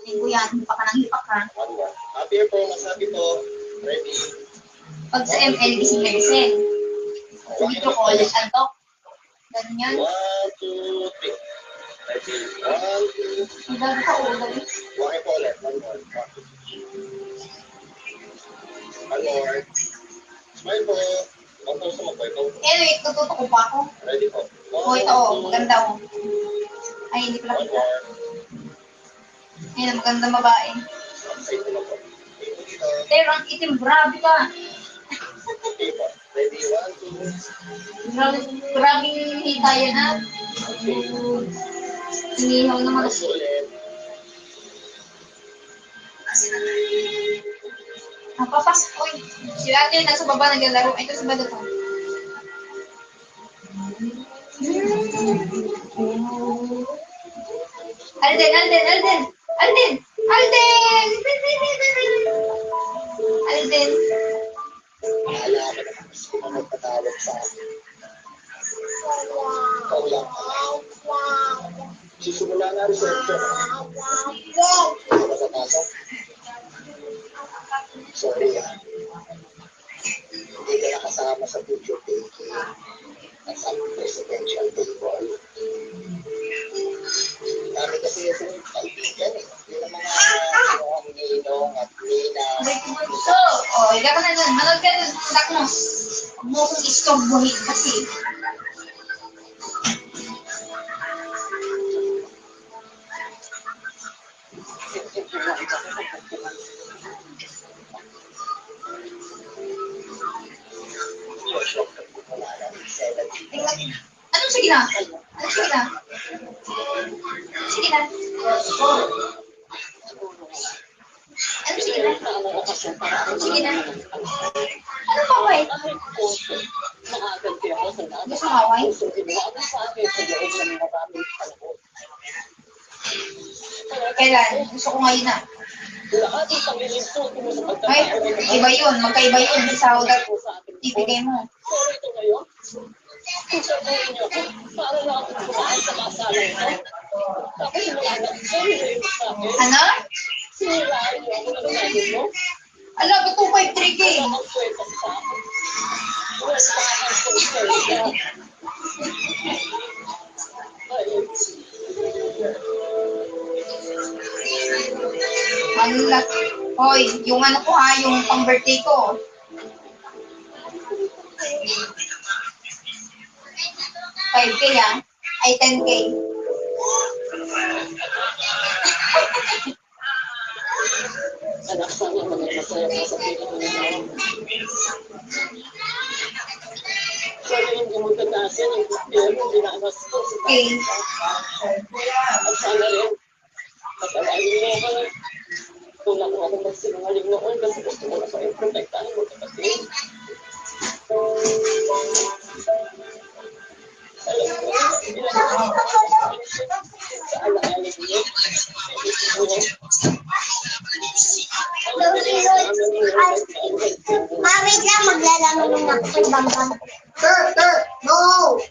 Hindi ko yan, hipa ka ng hipa ka. Happy po, masabi po. Ready. Pag sa ML, gising-gising. Sa video call, antok. Ganun yan. 1, 2, 3. Ready. 1, 2, 3. Ang dami ka ulo. Walking po ulit. One more. One more. Smile po. Ang gusto mo po ito. Anyway, tututo ko pa ako. Ready po. Ito maganda oh. Ay, hindi pala One kita. more. Ayun, maganda babae. Side ko na po. Pero ang itim, grabe ka. Okay po. Ready. 1, 2. Grabe yung hita yan ah. Inihaw naman. Mas ulit. Napapasok ko eh. Si ate nasa baba naglalaro. Ito sa bado ko. Alden! Alden! Alden! Alden! Alden! Alden! Wala ka na gusto mo magpatawag sa akin. Ikaw lang. Sisimula na reception. Hindi ka papasok. Sorry ah. Hindi ka nakasama sa video taking at sa presidential table. Dami kasi yung kaibigan eh. Yung mga Ninong at Nina. So, higa ka na dun. Manood ka dun. Dak mo. Huwag mo kong istorbohin kasi. Anong sige na? Anong sige na? Sige na. Anong sige na? Sige na. Ano pa ba eh? Gusto mo away? Kailan? Gusto ko ngayon na. Ay, iba yun. Magkaiba yun. Sa ulat. Ibigay mo. Ano? Ala, ba't 253K? Malak. Hoy, yung ano ko ha, yung pang-birthday ko. $5K ha? Ay, 10K. Anak sana masaya ka sa pinag-unahan. Pero hindi mo tatasin yung gobyerno, dinanas ko sa Okay. at sana rin, matalagin mo ka na. Kung ako ako magsinungaling noon kasi gusto ko na sa'yo protektahan mo kapatid. Alam mo, sa alaala niyo, Wait lang, maglalaro ng ako ng bambang. No!